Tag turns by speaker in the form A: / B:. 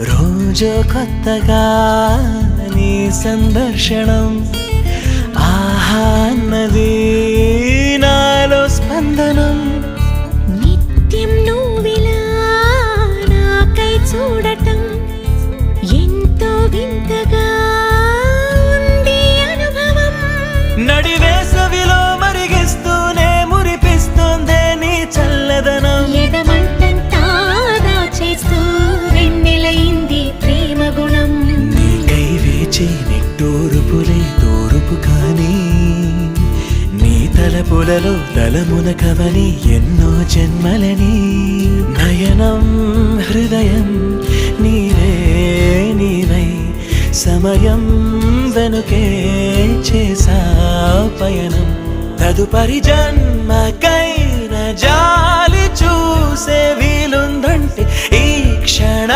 A: రోజు కొత్తగా నీ సందర్శనం ఆహా అన్నది నాలో స్పందనం
B: నిత్యం నువ్విలా నాకై చూడటం ఎంతో వింతగా ఉంది అనుభవం.
A: నడి వేసవిలో మరిగిస్తూనే మురిపిస్తుందే నీ చల్లదనం
B: ఎదమంటంతా దాచేస్తూ వెన్నెలైంది ప్రేమ గుణం.
A: నీకై వేచి నిట్టూరుపులే తోరుపు కానీ నీ తలపులలో తలమున కవని ఎన్నో జన్మలని నయనం హృదయం నీవే నీవై సమయం వెనుకే చేసా పయనం తదుపరి జన్మకైన జాలి చూసే వీలుందంటే ఈ క్షణ